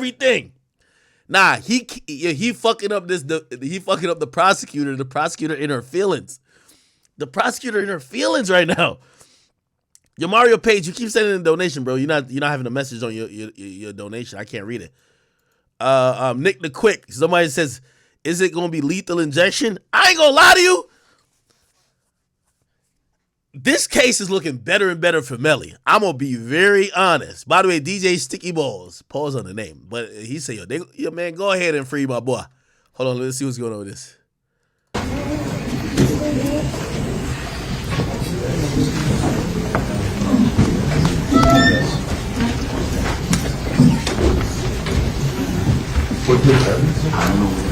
everything. Nah, he fucking up he fucking up the prosecutor. The prosecutor in her feelings. The prosecutor in her feelings right now. Your Mario Page, you keep sending a donation, bro. You're not having a message on your donation. I can't read it. Nick the Quick. Somebody says, is it gonna be lethal injection? I ain't gonna lie to you. This case is looking better and better for Melly. I'm gonna be very honest. By the way, DJ Sticky Balls, pause on the name, but he said, yo, man, go ahead and free my boy. Hold on, let's see what's going on with this. What did that? I don't know.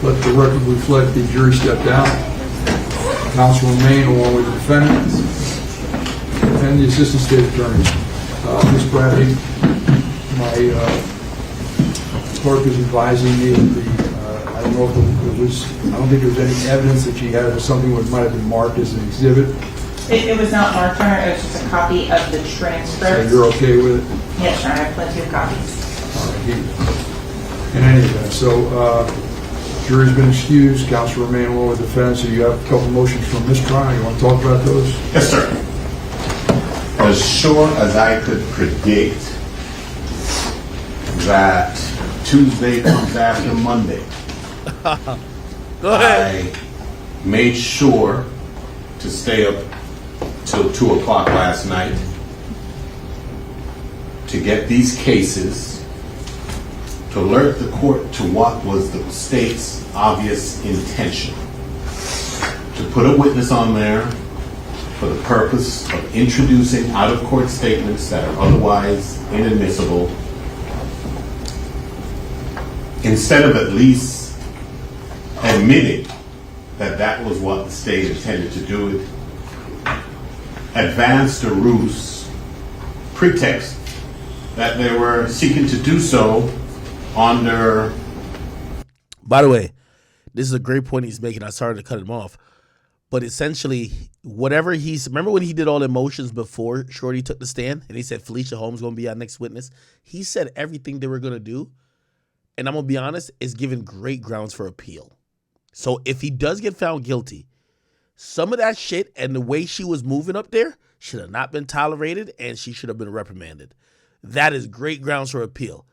Let the record reflect the jury stepped down. Counsel remain along with the defendants and the assistant state attorney. Ms. Bradley, my clerk is advising me that I don't know if it was, I don't think there was any evidence that she had something that might have been marked as an exhibit. It was not marked, Your Honor. It was just a copy of the transcript. So you're okay with it? Yes, Your Honor. I have plenty of copies. All right. In any event, so jury's been excused. Counsel remain along with the defense. So you have a couple motions from mistrial. You want to talk about those? Yes, sir. As sure as I could predict that Tuesday comes after Monday, Go ahead. I made sure to stay up till 2 o'clock last night to get these cases, to alert the court to what was the state's obvious intention. To put a witness on there for the purpose of introducing out-of-court statements that are otherwise inadmissible, instead of at least admitting that that was what the state intended to do, it advanced a ruse pretext that they were seeking to do so under. By the way, this is a great point he's making. I started to cut him off. But essentially, whatever remember when he did all the motions before Shorty took the stand and he said Felicia Holmes going to be our next witness? He said everything they were going to do, and I'm going to be honest, is given great grounds for appeal. So if he does get found guilty, some of that shit and the way she was moving up there should have not been tolerated, and she should have been reprimanded. That is great grounds for appeal.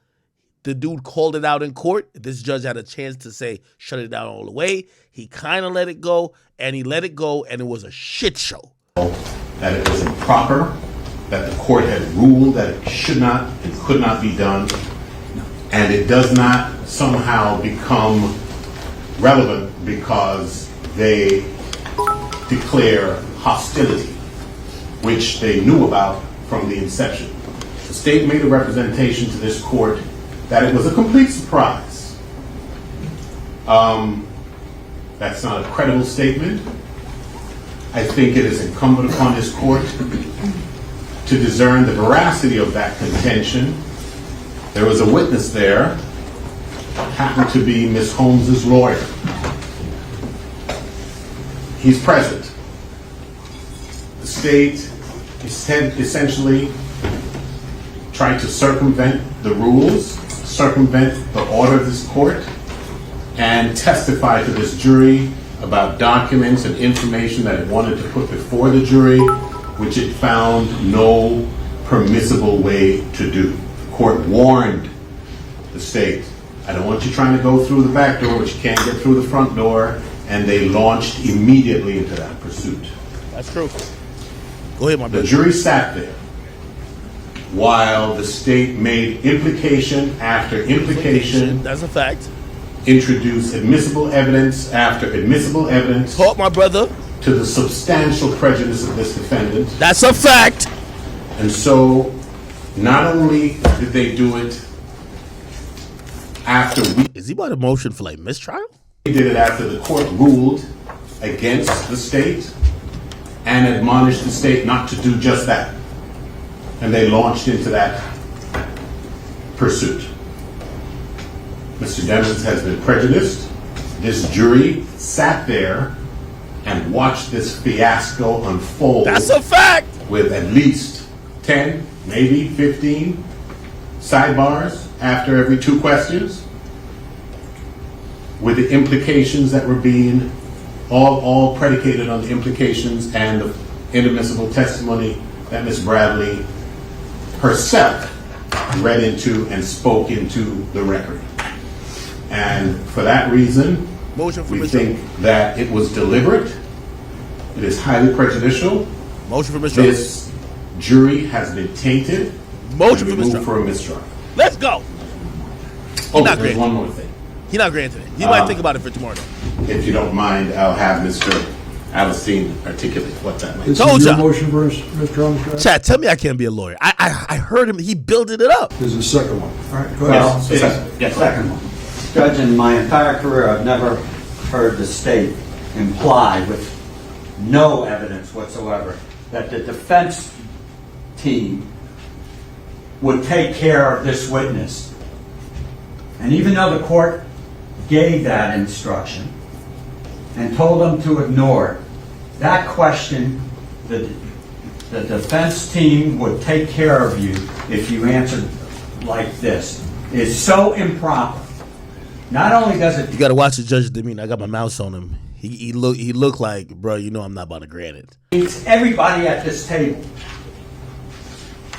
The dude called it out in court. This judge had a chance to say, shut it down all the way. He kind of let it go, and he let it go, and it was a shit show. That it was improper, that the court had ruled that it should not and could not be done, and it does not somehow become relevant because they declare hostility, which they knew about from the inception. The state made a representation to this court that it was a complete surprise. That's not a credible statement. I think it is incumbent upon this court to discern the veracity of that contention. There was a witness there, happened to be Ms. Holmes's lawyer. He's present. The state essentially tried to circumvent the rules, circumvent the order of this court, and testify to this jury about documents and information that it wanted to put before the jury, which it found no permissible way to do. The court warned the state, I don't want you trying to go through the back door, but you can't get through the front door, and they launched immediately into that pursuit. That's true. Go ahead, my brother. The jury sat there while the state made implication after implication. That's a fact. Introduced admissible evidence after admissible evidence. Talk, my brother. To the substantial prejudice of this defendant. That's a fact. And so, not only did they do it after we... Is he about a motion for like mistrial? They did it after the court ruled against the state and admonished the state not to do just that. And they launched into that pursuit. Mr. Devins has been prejudiced. This jury sat there and watched this fiasco unfold. That's a fact. With at least 10, maybe 15 sidebars after every 2 questions, with the implications that were being all predicated on the implications and the inadmissible testimony that Ms. Bradley herself read into and spoke into the record. And for that reason, Motion for we mistrial. think that it was deliberate, it is highly prejudicial. Motion for mistrial. This jury has been tainted. Motion and for we move mistrial. for a mistrial. Let's go. Oh, not there's granted. one more thing. He's not granted it. He might think about it for tomorrow. Though. If you don't mind, I'll have Mr. Alistine articulate what that means. This Told is your ya. motion for Mr. Armstrong? Chad, tell me I can't be a lawyer. I heard him. He building it up. This is the second one. All right, go Well, ahead. it's second one. Judge, in my entire career, I've never heard the state imply with no evidence whatsoever that the defense team would take care of this witness. And even though the court gave that instruction and told them to ignore it, that question, the defense team would take care of you if you answered like this, is so improper. Not only does it You got to watch the judge's demeanor. I got my mouse on him. He looked like, bro, you know I'm not about to grant it. It's everybody at this table.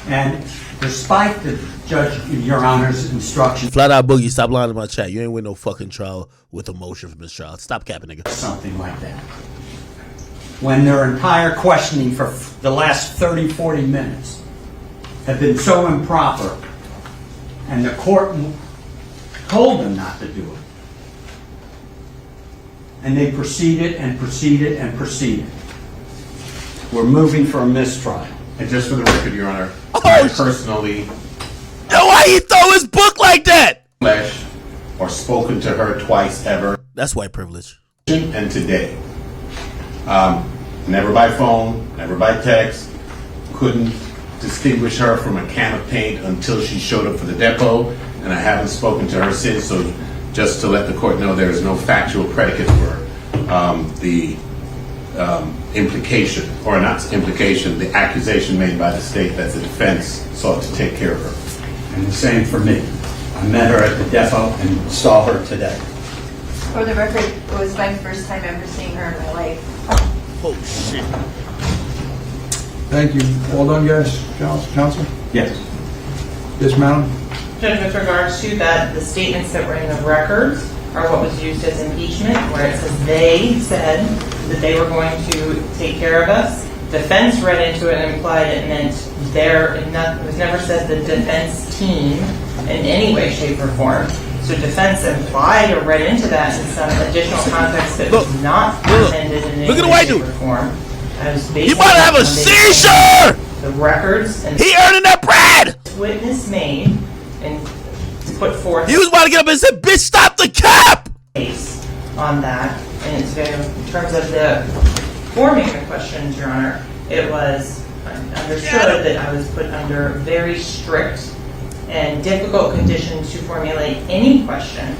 And despite the judge, your Honor's instruction, Flat out boogie, stop lying to my chat. You ain't win no fucking trial with a motion for mistrial. Stop capping, nigga. something like that. When their entire questioning for the last 30, 40 minutes have been so improper, and the court told them not to do it. And they proceeded and proceeded and proceeded. We're moving for a mistrial. And just for the record, Your Honor, Oh, I personally Yo, why he throw his book like that? flesh or spoken to her twice ever, That's white privilege. and today. Never by phone, never by text. Couldn't distinguish her from a can of paint until she showed up for the depot, and I haven't spoken to her since. So, just to let the court know, there is no factual predicate for the implication, or not implication, the accusation made by the state that the defense sought to take care of her. And the same for me. I met her at the depot and saw her today. For the record, it was my first time ever seeing her in my life. Oh, shit. Thank you. All done, guys? Counsel? Yes. Yes, madam? Judge, with regards to that, the statements that were in the records are what was used as impeachment, where it says they said that they were going to take care of us. Defense read into it and implied it meant it was never said the defense team in any way, shape, or form. So defense implied or read into that in some additional context that was not intended in Look at any the way, white shape, dude. or form. He might have a seizure! The records and He earning that bread! witness made and put forth He was about to get up and say, bitch, stop the cap! case on that. And it's very, in terms of the forming the questions, Your Honor, it was understood that I was put under very strict and difficult conditions to formulate any question,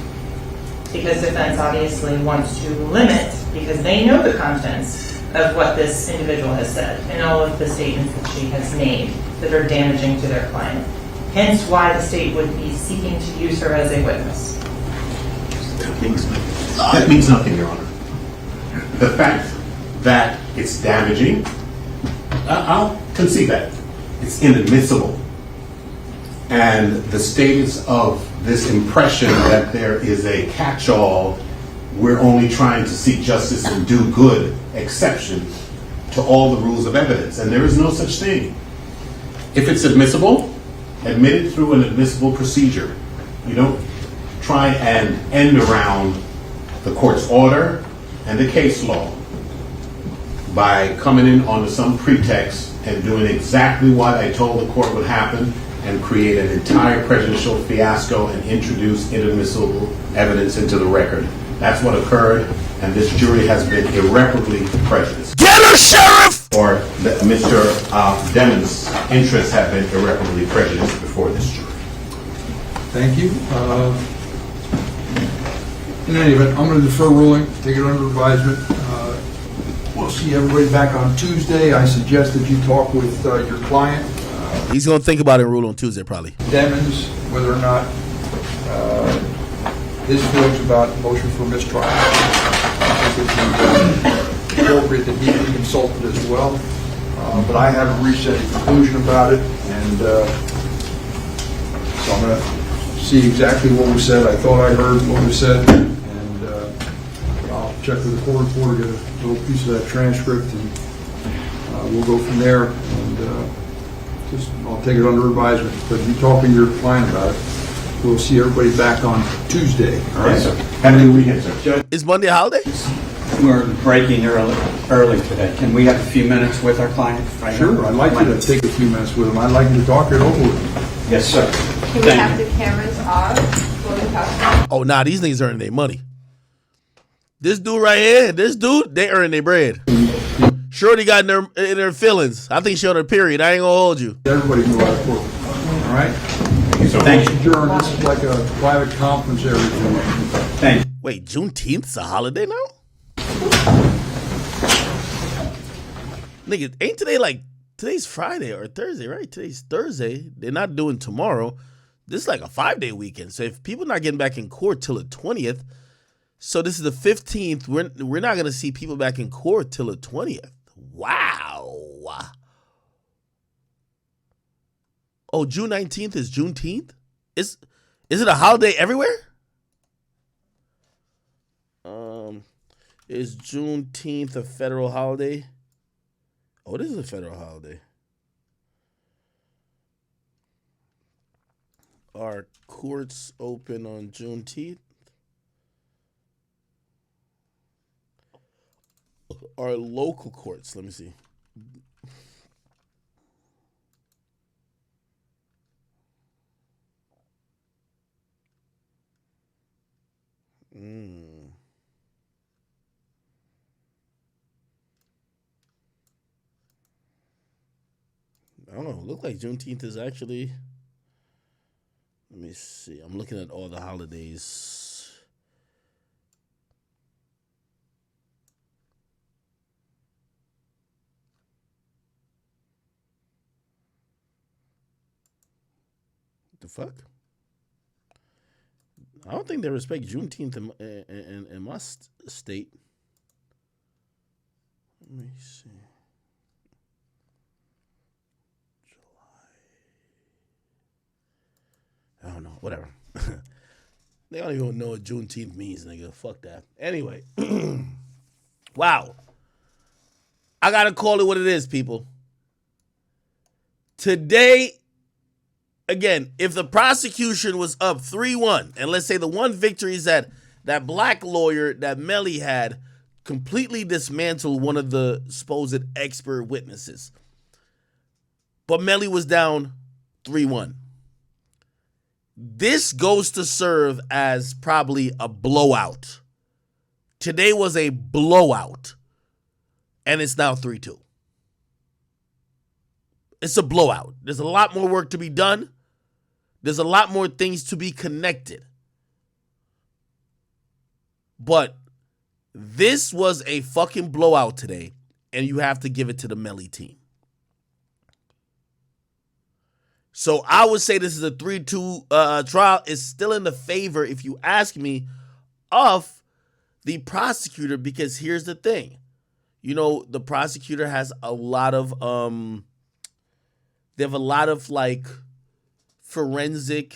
because defense obviously wants to limit, because they know the contents of what this individual has said and all of the statements that she has made that are damaging to their client. Hence why the state would be seeking to use her as a witness. That means nothing, Your Honor. The fact that it's damaging, I'll concede that. It's inadmissible. And the status of this impression that there is a catch-all, we're only trying to seek justice and do good exception to all the rules of evidence. And there is no such thing. If it's admissible, admit it through an admissible procedure. You don't try and end around the court's order and the case law by coming in on some pretext and doing exactly what I told the court would happen and create an entire prejudicial fiasco and introduce inadmissible evidence into the record. That's what occurred, and this jury has been irreparably prejudiced. Get her, sheriff! Or that Mr. Demon's interests have been irreparably prejudiced before this jury. Thank you. In any event, I'm going to defer ruling, take it under advisement. We'll see everybody back on Tuesday. I suggest that you talk with your client, He's gonna think about it and rule on Tuesday, probably. Demons, whether or not his feelings about motion for mistrial. I think it's appropriate that he be consulted as well. But I haven't reached any conclusion about it, and so I'm going to see exactly what was said. I thought I heard what was said, and I'll check with the court reporter, get a little piece of that transcript, and we'll go from there. And I'll take it under advisement. But you talk to your client about it. We'll see everybody back on Tuesday. All right. Yes, sir. Have a good weekend, sir. Is Monday a holiday? We're breaking early today. Can we have a few minutes with our client? Right Sure, now? I'd like you to take a few minutes with him. I'd like you to talk it over with him. Yes, sir. Can we have the cameras off while we talk? Oh, nah, these niggas earning their money. This dude right here, they earning their bread. Shorty got in her feelings. I think she on her period. I ain't gonna hold you. Everybody move out of court. All right? Thank you. Adjourn. This is like a private conference area. Thank you. Wait, Juneteenth's a holiday now? Nigga, ain't today's Friday or Thursday, right? Today's Thursday. They're not doing tomorrow. This is like a 5-day weekend. So if people not getting back in court till the 20th, so this is the 15th, we're not gonna see people back in court till the 20th. Wow. Oh, June 19th is Juneteenth? Is it a holiday everywhere? Is Juneteenth a federal holiday? Oh, it is a federal holiday. Are courts open on Juneteenth? Are local courts? Let me see. I don't know. Look like Juneteenth is actually. Let me see. I'm looking at all the holidays. What the fuck? I don't think they respect Juneteenth in my state. Let me see. I don't know. Whatever. They don't even know what Juneteenth means, nigga. Fuck that. Anyway. Wow. I got to call it what it is, people. Today, again, if the prosecution was up 3-1, and let's say the one victory is that black lawyer that Melly had completely dismantled one of the supposed expert witnesses. But Melly was down 3-1. This goes to serve as probably a blowout. Today was a blowout. And it's now 3-2. It's a blowout. There's a lot more work to be done. There's a lot more things to be connected. But this was a fucking blowout today. And you have to give it to the Melly team. So I would say this is a 3-2 trial. It's still in the favor, if you ask me, of the prosecutor, because here's the thing. You know, the prosecutor has a lot of they have a lot of like forensic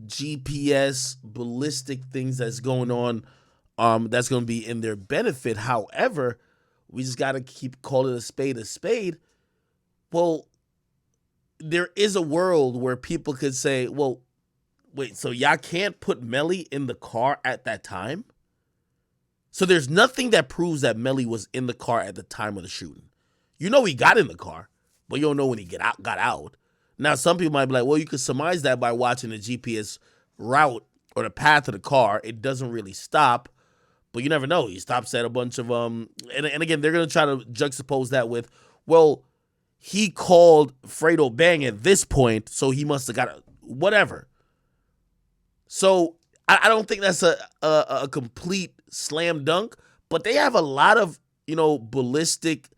GPS ballistic things that's going on that's going to be in their benefit. However, we just got to keep calling a spade a spade. Well, there is a world where people could say, well, wait, so y'all can't put Melly in the car at that time? So there's nothing that proves that Melly was in the car at the time of the shooting. You know he got in the car, but you don't know when he got out. Now, some people might be like, well, you could surmise that by watching the GPS route or the path of the car. It doesn't really stop, but you never know. He stops at a bunch of, and again, they're going to try to juxtapose that with, well, he called Fredo Bang at this point, so he must have got whatever. So I don't think that's a complete slam dunk, but they have a lot of, ballistic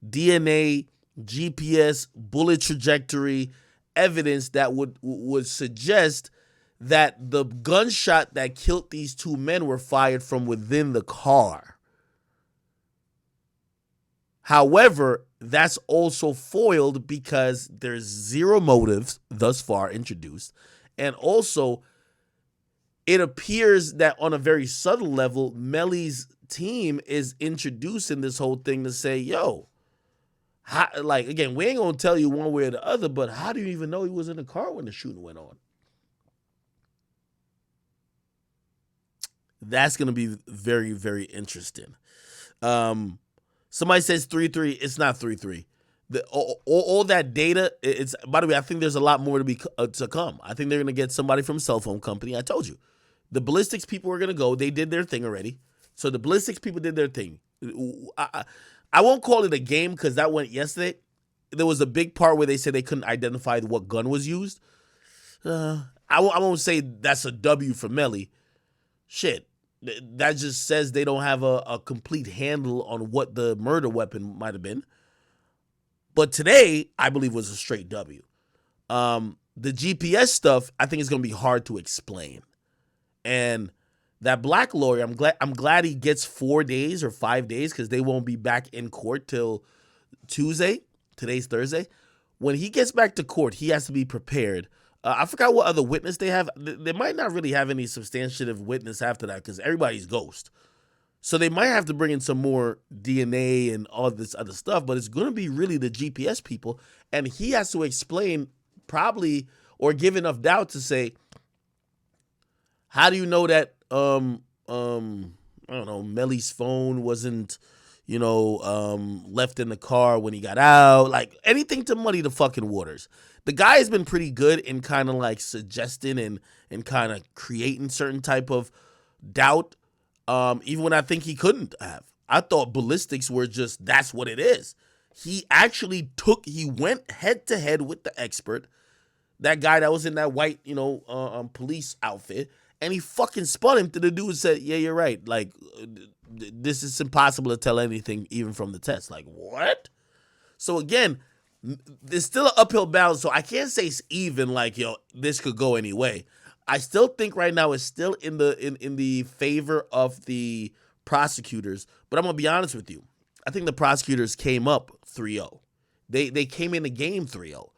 DNA, GPS, bullet trajectory evidence that would suggest that the gunshot that killed these two men were fired from within the car. However, that's also foiled because there's zero motives thus far introduced. And also, it appears that on a very subtle level, Melly's team is introducing this whole thing to say, yo, again, we ain't going to tell you one way or the other, but how do you even know he was in the car when the shooting went on? That's going to be very, very interesting. Somebody says 3-3. It's not 3-3. All that data, it's, by the way, I think there's a lot more to come. I think they're going to get somebody from a cell phone company. I told you. The ballistics people are going to go. They did their thing already. So the ballistics people did their thing. I won't call it a game because that went yesterday. There was a big part where they said they couldn't identify what gun was used. I won't say that's a W for Melly. Shit. That just says they don't have a complete handle on what the murder weapon might have been. But today, I believe, was a straight W. The GPS stuff, I think, is going to be hard to explain. And that black lawyer, I'm glad he gets 4 days or 5 days because they won't be back in court till Tuesday. Today's Thursday. When he gets back to court, he has to be prepared. I forgot what other witness they have. They might not really have any substantive witness after that because everybody's ghost. So they might have to bring in some more DNA and all this other stuff, but it's going to be really the GPS people. And he has to explain probably or give enough doubt to say, how do you know that, I don't know, Melly's phone wasn't, left in the car when he got out? Like anything to muddy the fucking waters. The guy has been pretty good in kind of like suggesting and kind of creating certain type of doubt. Even when I think he couldn't have. I thought ballistics were just, that's what it is. He actually went head to head with the expert, that guy that was in that white, police outfit, and he fucking spun him to the dude and said, yeah, you're right. Like, this is impossible to tell anything even from the test. Like, what? So again, there's still an uphill battle, so I can't say it's even like, this could go any way. I still think right now it's still in the favor of the prosecutors, but I'm going to be honest with you. I think the prosecutors came up 3-0. They came in the game 3-0.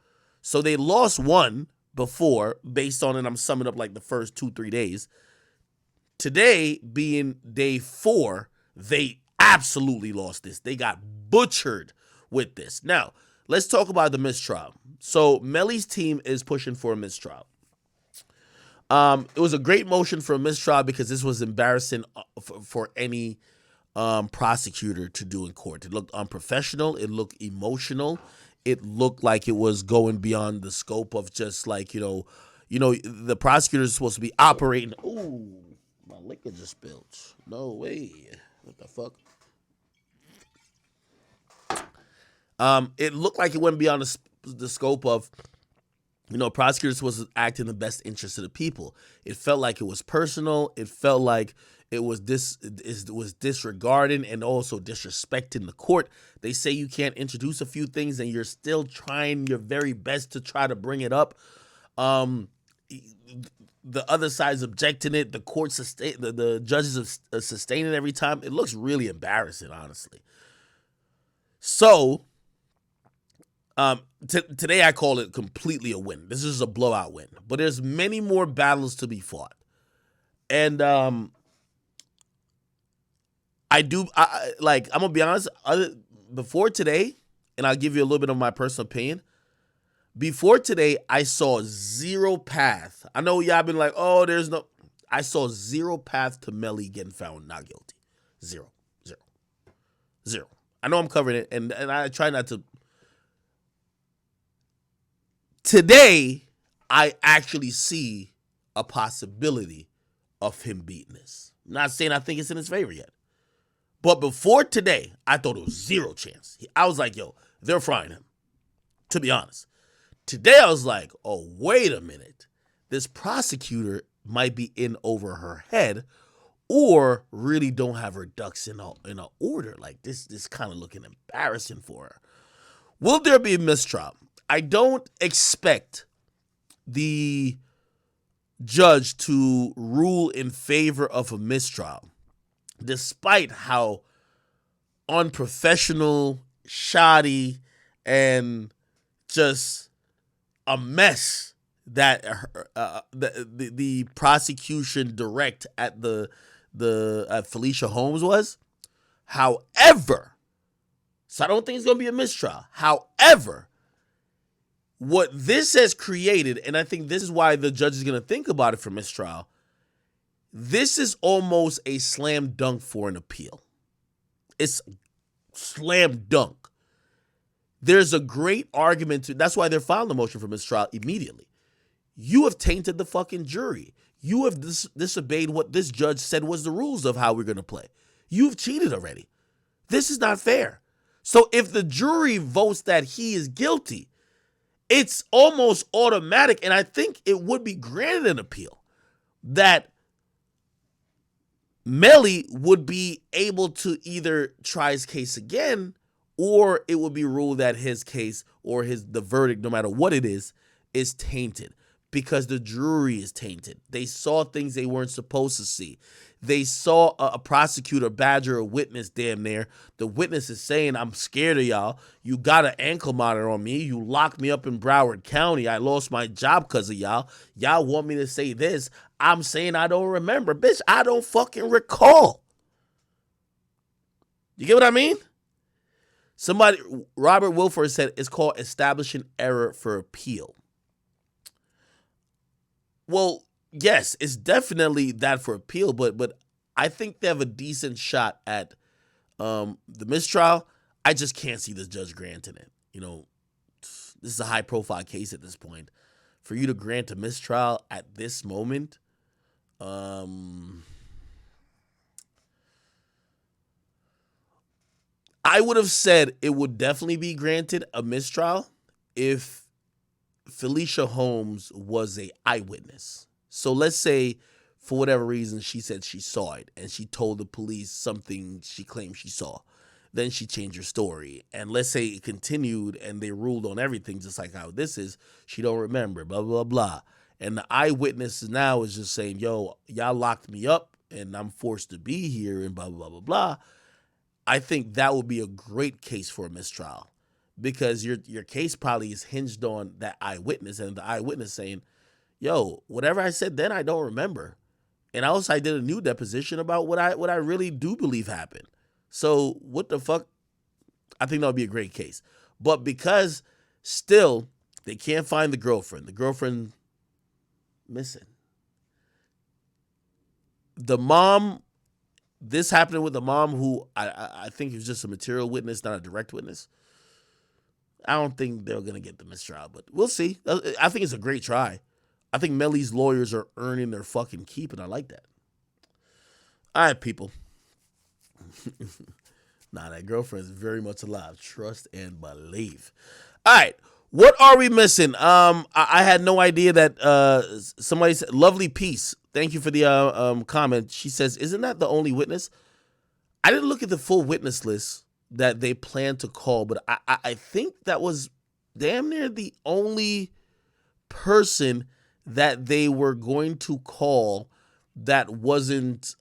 So they lost one before based on, and I'm summing up like the first 2-3 days. Today being day 4, they absolutely lost this. They got butchered with this. Now, let's talk about the mistrial. So Melly's team is pushing for a mistrial. It was a great motion for a mistrial because this was embarrassing for any prosecutor to do in court. It looked unprofessional. It looked emotional. It looked like it was going beyond the scope of just like, the prosecutor is supposed to be operating. Ooh, my liquor just spilled. No way. What the fuck? It looked like it went beyond the scope of, prosecutors supposed to act in the best interest of the people. It felt like it was personal. It felt like it was disregarding and also disrespecting the court. They say you can't introduce a few things and you're still trying your very best to try to bring it up. The other side's objecting it. The court the judges are sustaining every time. It looks really embarrassing, honestly. So today I call it completely a win. This is a blowout win, but there's many more battles to be fought. And I'm gonna be honest, before today, and I'll give you a little bit of my personal opinion. Before today, I saw zero path. I know y'all been like, oh, I saw zero path to Melly getting found not guilty. Zero. I know I'm covering it, and I try not to. Today, I actually see a possibility of him beating this. I'm not saying I think it's in his favor yet. But before today, I thought it was zero chance. I was like, yo, they're frying him, to be honest. Today, I was like, oh, wait a minute. This prosecutor might be in over her head, or really don't have her ducks in a order. Like this kind of looking embarrassing for her. Will there be a mistrial? I don't expect the judge to rule in favor of a mistrial, despite how unprofessional, shoddy, and just a mess that the prosecution direct at at Felicia Holmes was. However, so I don't think it's going to be a mistrial. However, what this has created, and I think this is why the judge is going to think about it for mistrial, this is almost a slam dunk for an appeal. It's slam dunk. There's a great argument that's why they're filing the motion for mistrial immediately. You have tainted the fucking jury. You have disobeyed what this judge said was the rules of how we're going to play. You've cheated already. This is not fair. So if the jury votes that he is guilty, it's almost automatic, and I think it would be granted an appeal, that Melly would be able to either try his case again, or it would be ruled that his case or the verdict, no matter what it is tainted, because the jury is tainted. They saw things they weren't supposed to see. They saw a prosecutor badger a witness damn near. The witness is saying, I'm scared of y'all. You got an ankle monitor on me. You locked me up in Broward County. I lost my job because of y'all. Y'all want me to say this. I'm saying I don't remember. Bitch, I don't fucking recall. You get what I mean? Robert Wilford said it's called establishing error for appeal. Well, yes, it's definitely that for appeal, but I think they have a decent shot at the mistrial. I just can't see this judge granting it. You know, this is a high-profile case at this point. For you to grant a mistrial at this moment, I would have said it would definitely be granted a mistrial if Felicia Holmes was an eyewitness. So let's say, for whatever reason, she said she saw it and she told the police something she claimed she saw. Then she changed her story. And let's say it continued and they ruled on everything just like how this is. She don't remember, blah, blah, blah. And the eyewitness now is just saying, yo, y'all locked me up and I'm forced to be here and blah, blah, blah, blah. I think that would be a great case for a mistrial, because your case probably is hinged on that eyewitness, and the eyewitness saying, yo, whatever I said then, I don't remember. And also I did a new deposition about what I really do believe happened. So what the fuck? I think that would be a great case. But because still they can't find the girlfriend missing. The mom, this happening with the mom, who I think is just a material witness, not a direct witness. I don't think they're going to get the mistrial, but we'll see. I think it's a great try. I think Melly's lawyers are earning their fucking keep, and I like that. All right, people. Nah, that girlfriend is very much alive. Trust and believe. All right, what are we missing? I had no idea that somebody said, Lovely Peace. Thank you for the comment. She says, isn't that the only witness? I didn't look at the full witness list that they plan to call, but I think that was damn near the only person that they were going to call that wasn't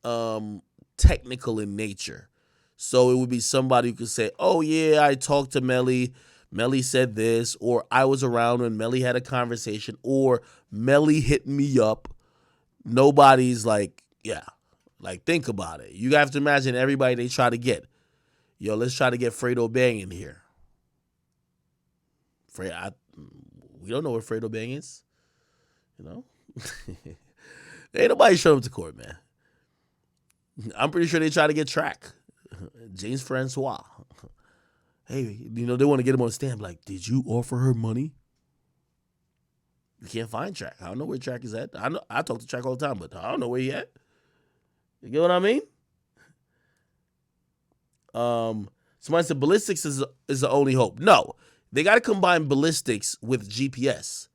technical in nature. So it would be somebody who could say, oh yeah, I talked to Melly. Melly said this, or I was around when Melly had a conversation, or Melly hit me up. Nobody's like, yeah, like think about it. You have to imagine everybody they try to get. Yo, let's try to get Fredo Bang in here. We don't know where Fredo Bang is. You know? Ain't nobody showed up to court, man. I'm pretty sure they try to get Track. James Francois. Hey, you know, they want to get him on the stand. Like, did you offer her money? You can't find Track. I don't know where Track is at. I talk to Track all the time, but I don't know where he at. You get what I mean? Somebody said ballistics is the only hope. No, they got to combine ballistics with GPS,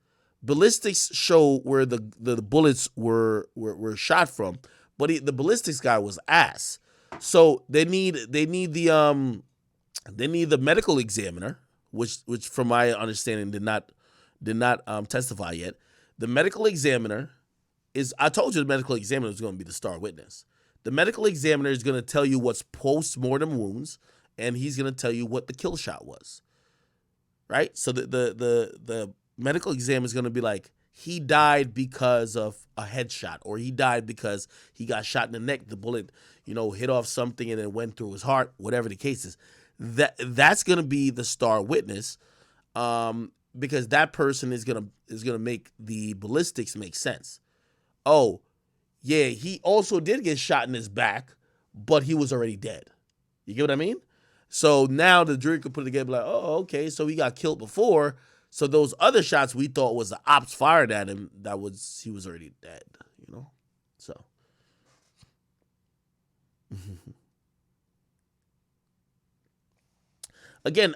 ballistics show where the bullets were shot from, but the ballistics guy was ass. So they need the medical examiner, which from my understanding did not testify yet. The medical examiner I told you the medical examiner is going to be the star witness. The medical examiner is going to tell you what's post-mortem wounds, and he's going to tell you what the kill shot was. Right? So the medical exam is going to be like, he died because of a headshot, or he died because he got shot in the neck. The bullet, hit off something and then went through his heart, whatever the case is. That's going to be the star witness, because that person is going to make the ballistics make sense. Oh, yeah, he also did get shot in his back, but he was already dead. You get what I mean? So now the jury could put it together like, oh, okay, so he got killed before. So those other shots we thought was the ops fired at him, he was already dead, So. Again,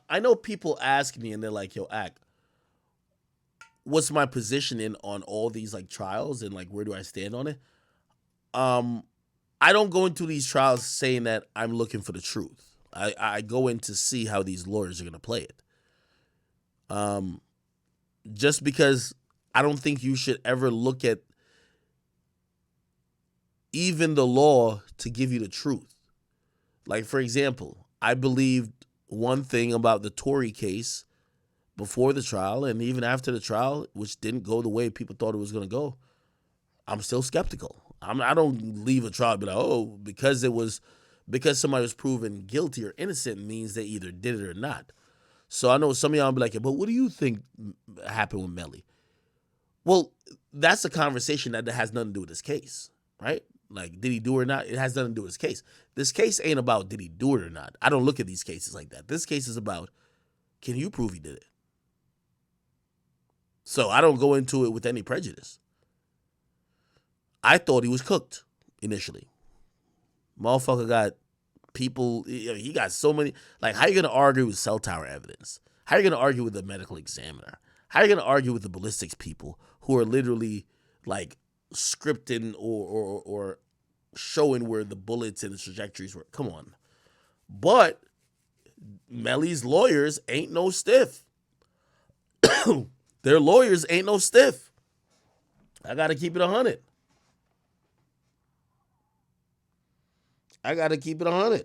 I know people ask me and they're like, yo, Ak, what's my position on all these like trials and like where do I stand on it? I don't go into these trials saying that I'm looking for the truth. I go in to see how these lawyers are going to play it. Just because I don't think you should ever look at even the law to give you the truth. Like, for example, I believed one thing about the Tory case before the trial and even after the trial, which didn't go the way people thought it was going to go. I'm still skeptical. I don't leave a trial and be like, oh, because somebody was proven guilty or innocent means they either did it or not. So I know some of y'all will be like, but what do you think happened with Melly? Well, that's a conversation that has nothing to do with this case, right? Like, did he do it or not? It has nothing to do with this case. This case ain't about did he do it or not. I don't look at these cases like that. This case is about, can you prove he did it? So I don't go into it with any prejudice. I thought he was cooked initially. Motherfucker got people, he got so many, like, how are you going to argue with cell tower evidence? How are you going to argue with the medical examiner? How are you going to argue with the ballistics people who are literally, like, scripting or showing where the bullets and the trajectories were? Come on. But Melly's lawyers ain't no stiff. Their lawyers ain't no stiff. I got to keep it 100. I got to keep it 100.